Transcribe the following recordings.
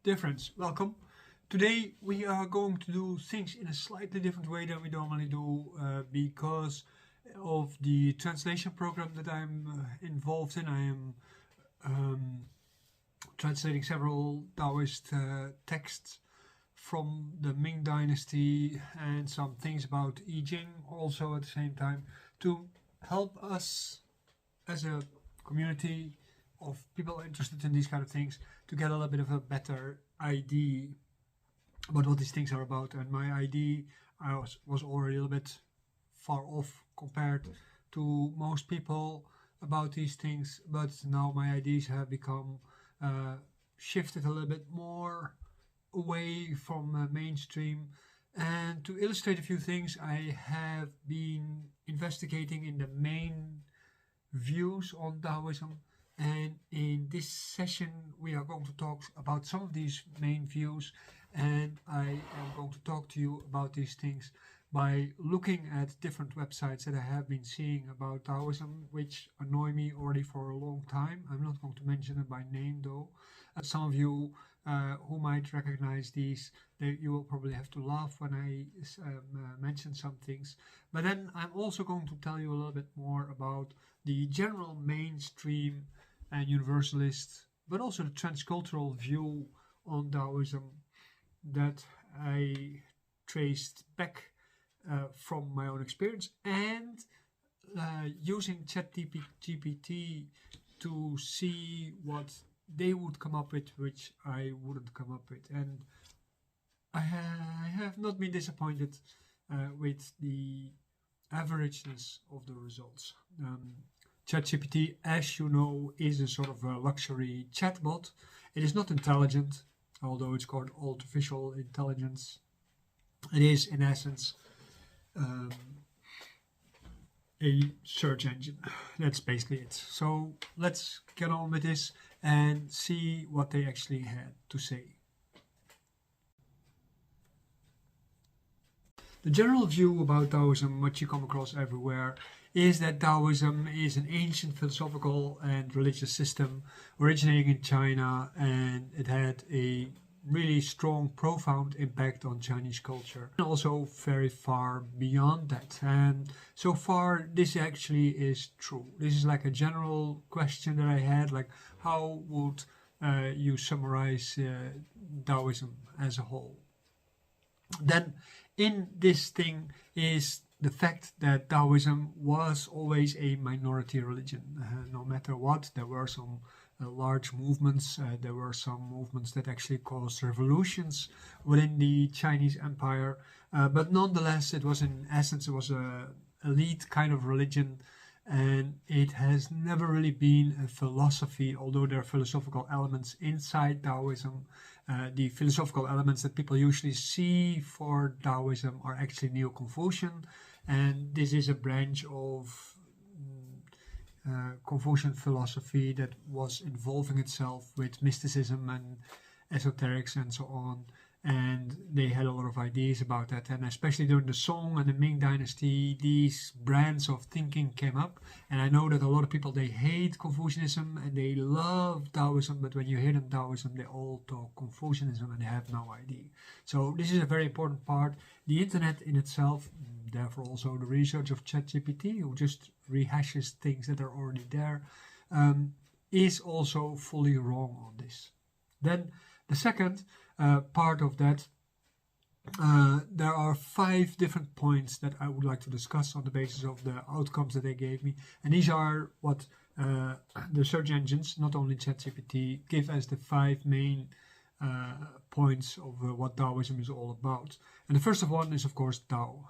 Dear friends, welcome. Today we are going to do things in a slightly different way than we normally do because of the translation program that I'm involved in. I am translating several Daoist texts from the Ming Dynasty and some things about I Ching also at the same time to help us as a community of people interested in these kind of things to get a little bit of a better idea about what these things are about. And my idea was already a little bit far off compared to most people about these things, but now my ideas have become shifted a little bit more away from mainstream. And to illustrate a few things, I have been investigating in the main views on Daoism, and in this session we are going to talk about some of these main views, and I am going to talk to you about these things by looking at different websites that I have been seeing about Daoism, which annoy me already for a long time. I'm not going to mention it by name though. Some of you who might recognize these, you will probably have to laugh when I mention some things. But then I'm also going to tell you a little bit more about the general mainstream and universalist, but also the transcultural view on Daoism that I traced back from my own experience, and using ChatGPT to see what they would come up with, which I wouldn't come up with. And I have not been disappointed with the averageness of the results. ChatGPT, as you know, is a sort of a luxury chatbot. It is not intelligent, although it's called artificial intelligence. It is, in essence, a search engine. That's basically it. So let's get on with this and see what they actually had to say. The general view about Daoism, which you come across everywhere, is that Daoism is an ancient philosophical and religious system originating in China, and it had a really strong, profound impact on Chinese culture, and also very far beyond that. And so far this actually is true. This is like a general question that I had, like how would you summarize Daoism as a whole? Then in this thing is the fact that Daoism was always a minority religion. No matter what, there were some large movements. There were some movements that actually caused revolutions within the Chinese Empire. But nonetheless, it was in essence, it was a elite kind of religion, and it has never really been a philosophy, although there are philosophical elements inside Daoism. The philosophical elements that people usually see for Daoism are actually Neo-Confucian, and this is a branch of Confucian philosophy that was involving itself with mysticism and esoterics and so on, and they had a lot of ideas about that. And especially during the Song and the Ming Dynasty, these brands of thinking came up, and I know that a lot of people, they hate Confucianism and they love Daoism, but when you hear them Daoism, they all talk Confucianism and they have no idea. So this is a very important part. The internet in itself, therefore also the research of ChatGPT, who just rehashes things that are already there, is also fully wrong on this. Then the second part of that, there are 5 different points that I would like to discuss on the basis of the outcomes that they gave me, and these are what the search engines, not only ChatGPT, give as the 5 main points of what Daoism is all about. And the first of one is of course Dao,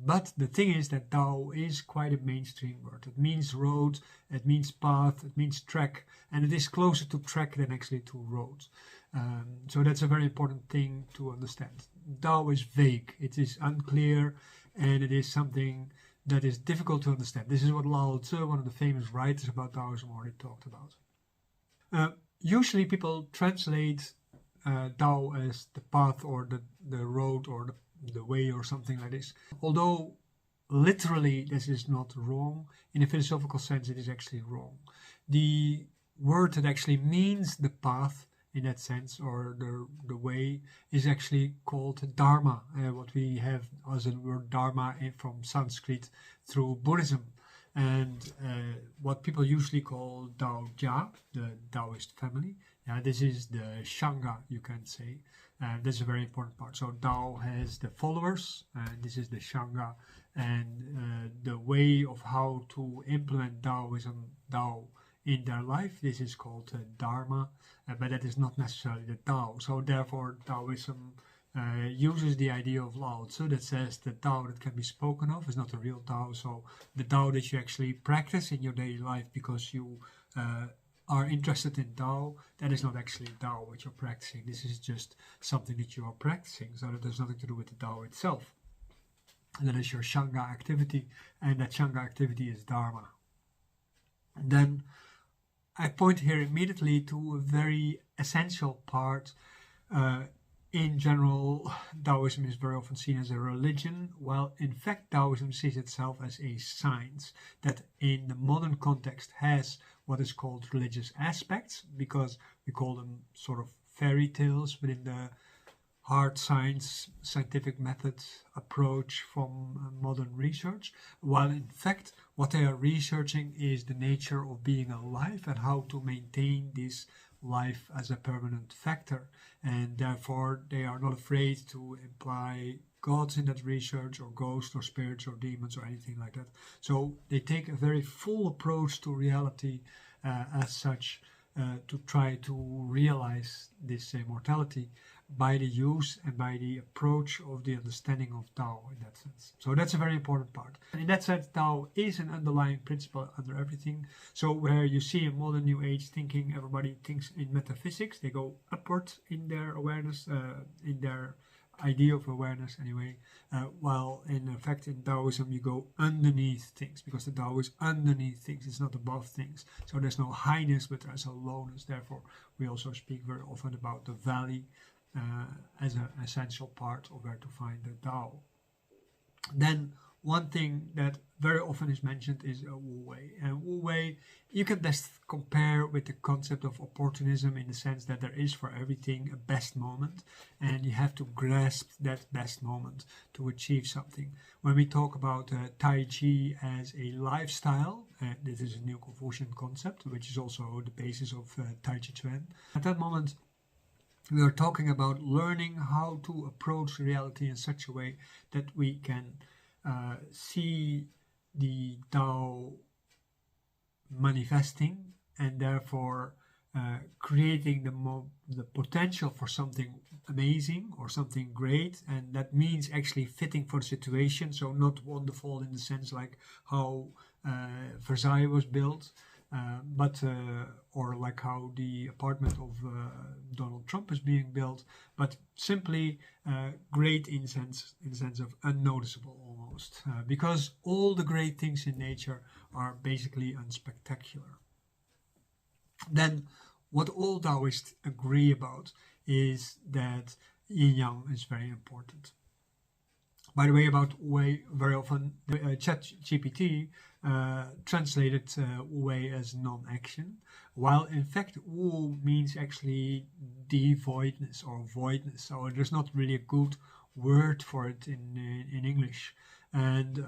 but the thing is that Dao is quite a mainstream word. It means road, it means path, it means track, and it is closer to track than actually to road. So that's a very important thing to understand. Dao is vague, it is unclear, and it is something that is difficult to understand. This is what Lao Tzu, one of the famous writers about Daoism, already talked about. Usually people translate Dao as the path or the road or the way or something like this. Although literally this is not wrong, in a philosophical sense it is actually wrong. The word that actually means the path in that sense, or the way is actually called Dharma, what we have as a word Dharma from Sanskrit through Buddhism. And what people usually call Dao Jia, the Daoist family, this is the Shangha, you can say. That's a very important part. So Dao has the followers, and this is the Shangha, and the way of how to implement Daoism, Dao, in their life, this is called Dharma, but that is not necessarily the Dao. So therefore Daoism uses the idea of Lao Tzu that says the Tao that can be spoken of is not a real Tao. So the Tao that you actually practice in your daily life because you are interested in Tao, that is not actually Tao what you're practicing. This is just something that you are practicing, so that has nothing to do with the Tao itself. And that is your Shangha activity, and that Shangha activity is Dharma. And then I point here immediately to a very essential part. In general, Daoism is very often seen as a religion, while in fact Daoism sees itself as a science that in the modern context has what is called religious aspects, because we call them sort of fairy tales within the hard science, scientific method approach from modern research, while in fact what they are researching is the nature of being alive and how to maintain this life as a permanent factor, and therefore they are not afraid to imply gods in that research, or ghosts or spirits or demons or anything like that. So they take a very full approach to reality as such, to try to realize this immortality by the use and by the approach of the understanding of Tao in that sense. So that's a very important part. And in that sense, Tao is an underlying principle under everything. So where you see in modern New Age thinking, everybody thinks in metaphysics, they go upward in their awareness, in their idea of awareness anyway, while in fact in Daoism you go underneath things, because the Tao is underneath things, it's not above things. So there's no highness, but there's a lowness. Therefore we also speak very often about the valley as an essential part of where to find the Tao. Then one thing that very often is mentioned is Wu Wei. And Wu Wei you can best compare with the concept of opportunism, in the sense that there is for everything a best moment, and you have to grasp that best moment to achieve something. When we talk about taiji as a lifestyle, this is a new Confucian concept, which is also the basis of taijiquan. At that moment we are talking about learning how to approach reality in such a way that we can see the Tao manifesting, and therefore creating the potential for something amazing or something great, and that means actually fitting for the situation. So not wonderful in the sense like how Versailles was built, or like how the apartment of Donald Trump is being built, but simply great in the sense of unnoticeable almost, because all the great things in nature are basically unspectacular. Then what all Taoists agree about is that yin-yang is very important. By the way, about Wu Wei, very often ChatGPT translated Wu Wei as non-action, while in fact Wu means actually devoidness or voidness. So there's not really a good word for it in English. And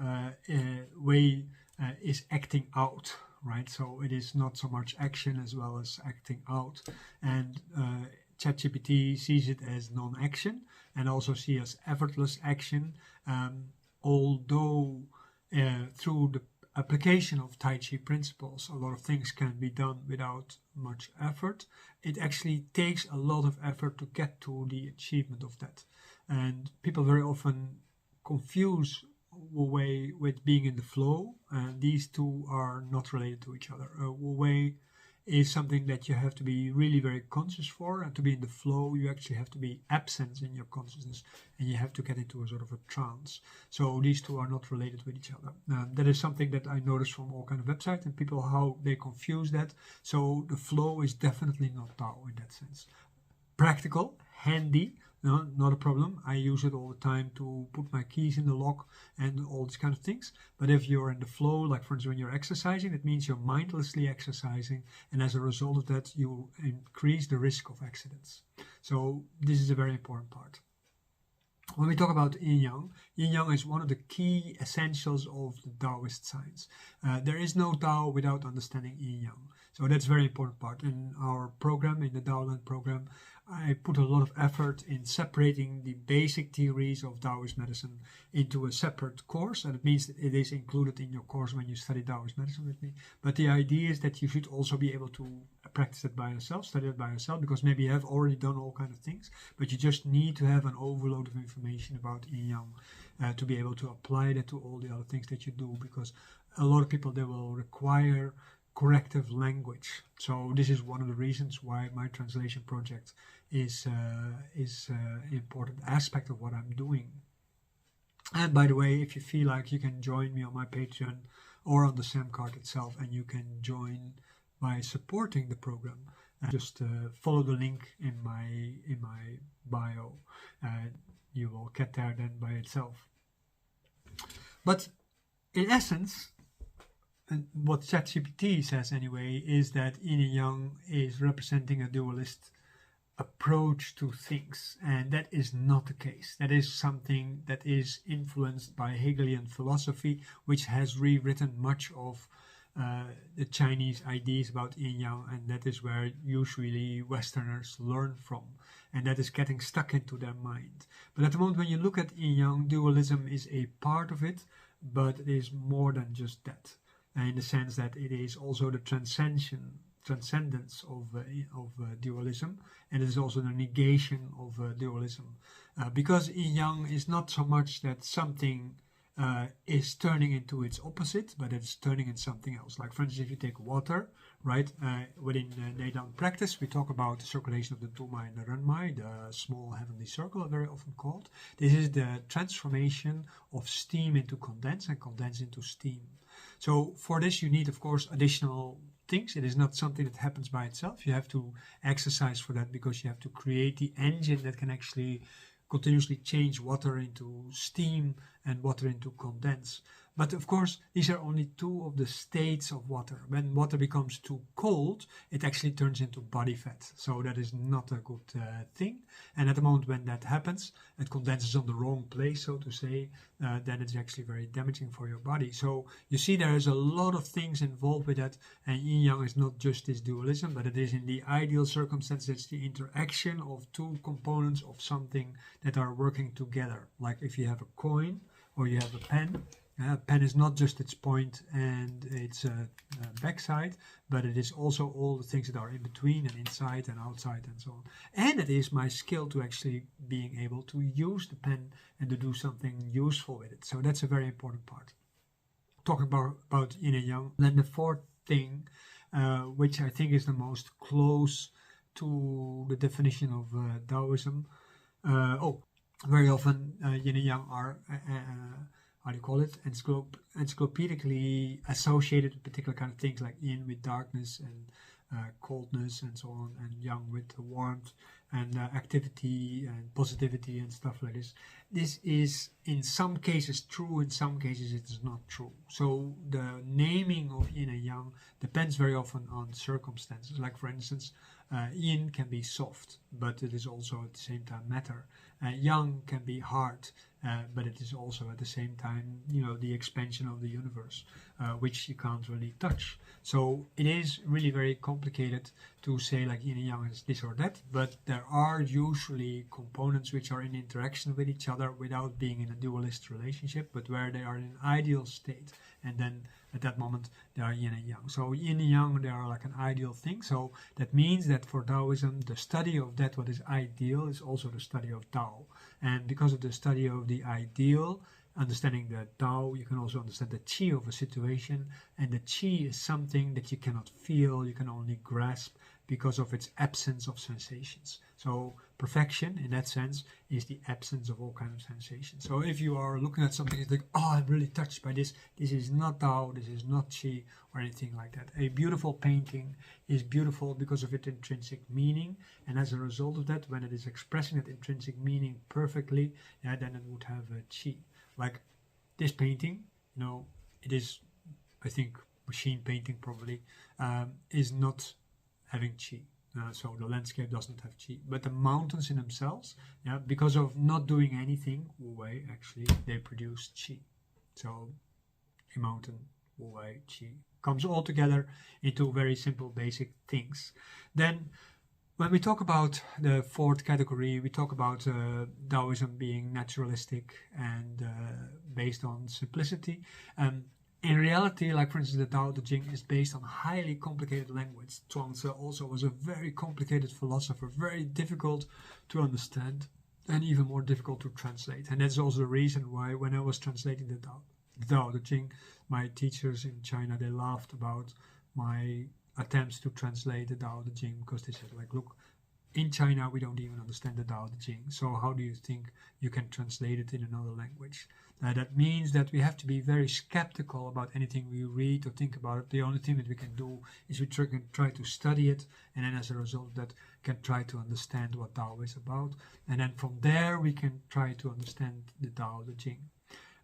Wei is acting out, right? So it is not so much action as well as acting out. And ChatGPT sees it as non-action, and also sees as effortless action, although through the application of Tai Chi principles a lot of things can be done without much effort. It actually takes a lot of effort to get to the achievement of that, and people very often confuse Wu Wei with being in the flow, and these two are not related to each other. Wu Wei is something that you have to be really very conscious for, and to be in the flow you actually have to be absent in your consciousness, and you have to get into a sort of a trance. So these two are not related with each other. That is something that I noticed from all kind of websites and people, how they confuse that. So the flow is definitely not Tao in that sense. Practical, handy, No, not a problem. I use it all the time to put my keys in the lock and all these kind of things. But if you're in the flow, like for instance when you're exercising, it means you're mindlessly exercising, and as a result of that you increase the risk of accidents. So this is a very important part. When we talk about yin yang is one of the key essentials of the Daoist science. There is no Dao without understanding yin yang. So that's a very important part. In our program, in the Daoland program, I put a lot of effort in separating the basic theories of Daoist medicine into a separate course, and it means that it is included in your course when you study Daoist medicine with me. But the idea is that you should also be able to practice it by yourself, study it by yourself, because maybe you have already done all kinds of things, but you just need to have an overload of information about yin yang to be able to apply that to all the other things that you do, because a lot of people, they will require corrective language. So this is one of the reasons why my translation project is an important aspect of what I'm doing. And by the way, if you feel like, you can join me on my Patreon or on the SAM card itself, and you can join by supporting the program. Just follow the link in my bio. You will get there then by itself. But in essence, and what ChatGPT says anyway, is that yin and yang is representing a dualist approach to things, and that is not the case. That is something that is influenced by Hegelian philosophy, which has rewritten much of the Chinese ideas about yin yang, and that is where usually Westerners learn from, and that is getting stuck into their mind. But at the moment when you look at yin yang, dualism is a part of it, but it is more than just that, in the sense that it is also the transcendence of dualism, and it is also the negation of dualism, because yin yang is not so much that something is turning into its opposite, but it's turning into something else. Like for instance, if you take water, right, within neidan practice, we talk about the circulation of the Duma and the Renmai, the small heavenly circle, very often called. This is the transformation of steam into condense and condense into steam. So for this you need, of course, additional things. It is not something that happens by itself. You have to exercise for that, because you have to create the engine that can actually continuously change water into steam and water into condense. But of course, these are only two of the states of water. When water becomes too cold, it actually turns into body fat. So that is not a good thing. And at the moment when that happens, it condenses on the wrong place, so to say, then it's actually very damaging for your body. So you see, there is a lot of things involved with that. And yin yang is not just this dualism, but it is in the ideal circumstances, it's the interaction of two components of something that are working together. Like if you have a coin or you have a pen. Pen is not just its point and its backside, but it is also all the things that are in between and inside and outside and so on. And it is my skill to actually being able to use the pen and to do something useful with it. So that's a very important part. Talking about yin and yang. Then the fourth thing, which I think is the most close to the definition of Daoism. Very often yin and yang are how do you call it, encyclopedically associated with particular kind of things, like yin with darkness and coldness and so on, and yang with warmth and activity and positivity and stuff like this. This is in some cases true, in some cases it is not true. So the naming of yin and yang depends very often on circumstances. Like for instance, yin can be soft, but it is also at the same time matter. Yang can be hard, but it is also at the same time, the expansion of the universe, which you can't really touch. So it is really very complicated to say like yin and yang is this or that, but there are usually components which are in interaction with each other without being in a dualist relationship, but where they are in an ideal state, and then at that moment they are yin and yang. So yin and yang, they are like an ideal thing. So that means that for Daoism, the study of that what is ideal is also the study of Dao. And because of the study of the ideal, understanding the Dao, you can also understand the qi of a situation. And the qi is something that you cannot feel, you can only grasp. because of its absence of sensations. So perfection, in that sense, is the absence of all kinds of sensations. So if you are looking at something, it's like, oh, I'm really touched by this. This is not Dao, this is not Qi, or anything like that. A beautiful painting is beautiful because of its intrinsic meaning, and as a result of that, when it is expressing that intrinsic meaning perfectly, then it would have a Qi. Like this painting, you know, it is, I think, machine painting probably, is not having Qi. So the landscape does not have Qi. But the mountains in themselves, because of not doing anything, Wu Wei, actually, they produce Qi. So a mountain, Wu Wei, Qi, comes all together into very simple, basic things. Then when we talk about the fourth category, we talk about Daoism being naturalistic and based on simplicity. In reality, like for instance, the Tao Te Ching is based on highly complicated language. Zhuangzi also was a very complicated philosopher, very difficult to understand and even more difficult to translate. And that's also the reason why when I was translating the Tao Te Ching, my teachers in China, they laughed about my attempts to translate the Tao Te Ching, because they said, like, look, in China we don't even understand the Tao Te Ching, so how do you think you can translate it in another language? That means that we have to be very skeptical about anything we read or think about it. The only thing that we can do is we can try to study it, and then as a result of that can try to understand what Tao is about, and then from there we can try to understand the Tao Te Ching.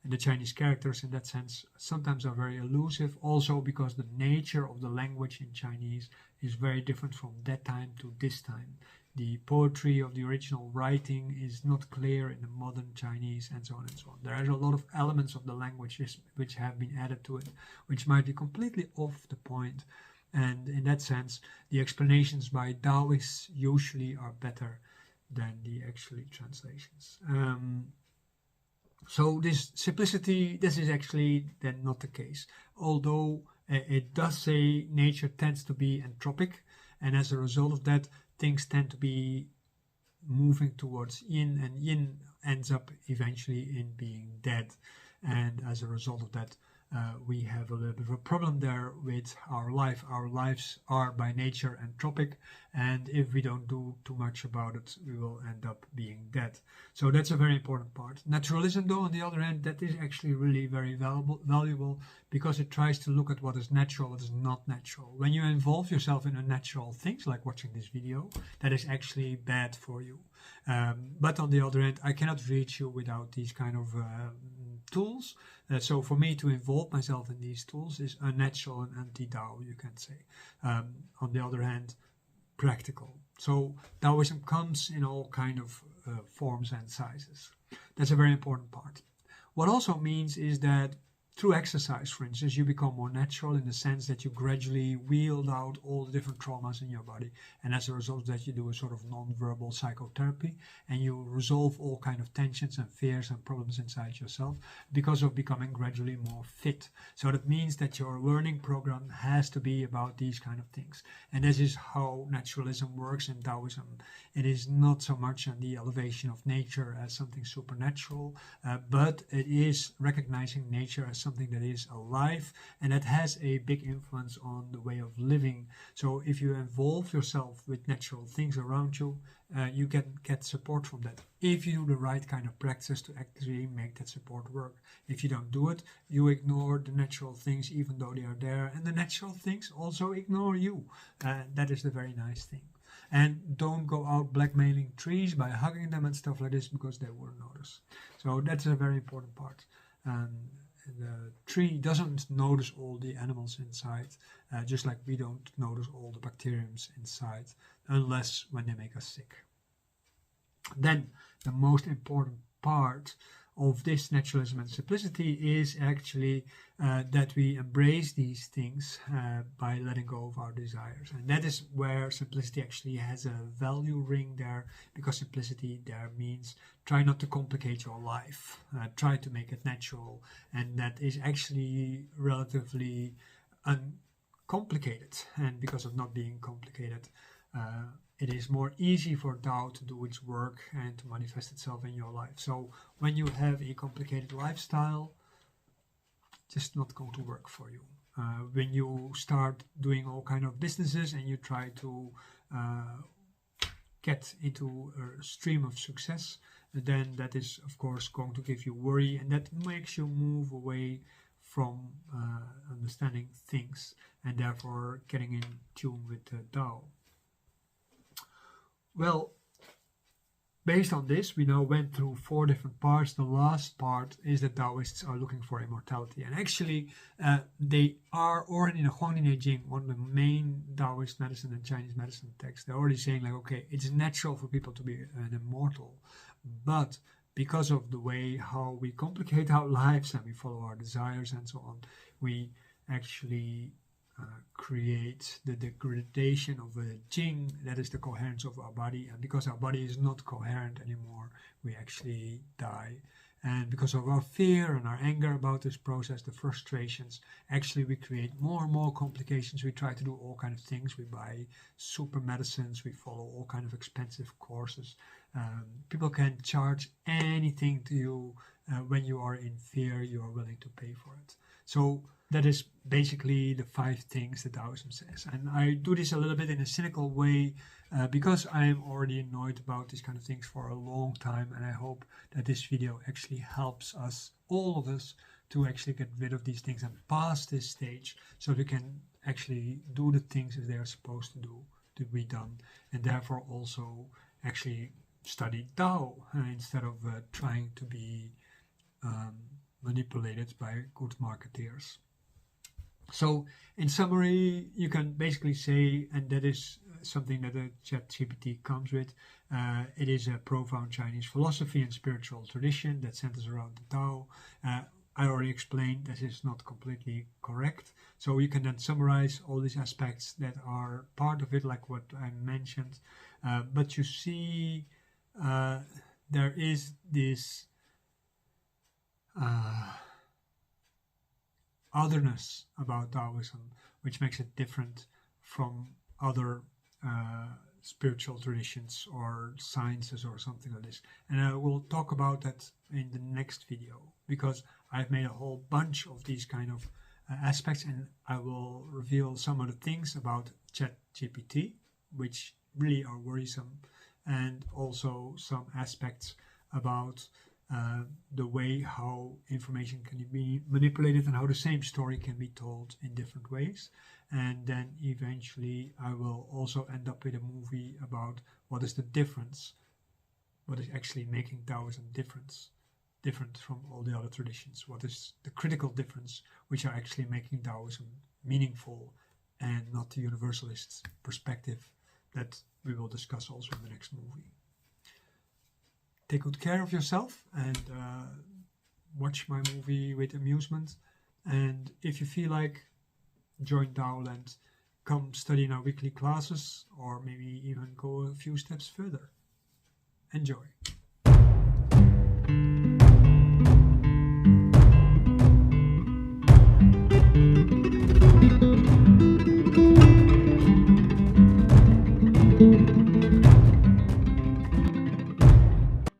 And the Chinese characters in that sense sometimes are very elusive, also because the nature of the language in Chinese is very different from that time to this time. The poetry of the original writing is not clear in the modern Chinese, and so on and so on. There are a lot of elements of the language which have been added to it, which might be completely off the point. And in that sense, the explanations by Daoists usually are better than the actually translations. So this simplicity, this is actually then not the case. Although it does say nature tends to be entropic, and as a result of that, things tend to be moving towards yin, and yin ends up eventually in being dead. And as a result of that, we have a little bit of a problem there with our life. Our lives are by nature entropic, and if we don't do too much about it, we will end up being dead. So that's a very important part. Naturalism, though, on the other hand, that is actually really very valuable because it tries to look at what is natural, what is not natural. When you involve yourself in unnatural things, like watching this video, that is actually bad for you. But on the other hand, I cannot reach you without these kind of tools. So for me to involve myself in these tools is unnatural and anti-Dao, you can say. On the other hand, practical. So Daoism comes in all kind of forms and sizes. That's a very important part. What also means is that through exercise, for instance, you become more natural in the sense that you gradually wield out all the different traumas in your body. And as a result of that, you do a sort of non-verbal psychotherapy, and you resolve all kind of tensions and fears and problems inside yourself because of becoming gradually more fit. So that means that your learning program has to be about these kind of things. And this is how naturalism works in Taoism. It is not so much on the elevation of nature as something supernatural, but it is recognizing nature as something that is alive and that has a big influence on the way of living. So if you involve yourself with natural things around you, you can get support from that. If you do the right kind of practice to actually make that support work. If you don't do it, you ignore the natural things even though they are there, and the natural things also ignore you. That is the very nice thing. And don't go out blackmailing trees by hugging them and stuff like this, because they will notice. So that's a very important part. The tree doesn't notice all the animals inside, just like we don't notice all the bacteriums inside, unless when they make us sick. Then the most important part of this naturalism and simplicity is actually that we embrace these things by letting go of our desires. And that is where simplicity actually has a value ring there, because simplicity there means try not to complicate your life, try to make it natural, and that is actually relatively uncomplicated. And because of not being complicated, it is more easy for Tao to do its work and to manifest itself in your life. So when you have a complicated lifestyle, just not going to work for you. when you start doing all kind of businesses and you try to get into a stream of success, then that is of course going to give you worry, and that makes you move away from understanding things and therefore getting in tune with the Tao. Well, based on this, we now went through 4 different parts. The last part is that Taoists are looking for immortality. And actually, they are already in the Huangdi Neijing, one of the main Taoist medicine and Chinese medicine texts. They're already saying like, okay, it's natural for people to be an immortal. But because of the way how we complicate our lives and we follow our desires and so on, we actually create the degradation of a jing, that is the coherence of our body. And because our body is not coherent anymore, we actually die. And because of our fear and our anger about this process, the frustrations, actually we create more and more complications. We try to do all kinds of things. We buy super medicines. We follow all kinds of expensive courses. People can charge anything to you. When you are in fear, you are willing to pay for it. So that is basically the 5 things that Daoism says. And I do this a little bit in a cynical way because I am already annoyed about these kind of things for a long time. And I hope that this video actually helps us, all of us, to actually get rid of these things and pass this stage so we can actually do the things as they are supposed to be done. And therefore also actually study Tao instead of trying to be manipulated by good marketeers. So in summary, you can basically say, and that is something that the ChatGPT comes with, it is a profound Chinese philosophy and spiritual tradition that centers around the Tao. I already explained that is not completely correct. So you can then summarize all these aspects that are part of it, like what I mentioned. But you see, there is this otherness about Taoism, which makes it different from other spiritual traditions or sciences or something like this. And I will talk about that in the next video, because I've made a whole bunch of these kind of aspects, and I will reveal some of the things about ChatGPT, which really are worrisome, and also some aspects about the way how information can be manipulated and how the same story can be told in different ways. And then eventually I will also end up with a movie about what is the difference, what is actually making Taoism different from all the other traditions, what is the critical difference which are actually making Taoism meaningful and not the universalist perspective that we will discuss also in the next movie. Take good care of yourself and watch my movie with amusement. And if you feel like, join Daoland, come study in our weekly classes, or maybe even go a few steps further. Enjoy.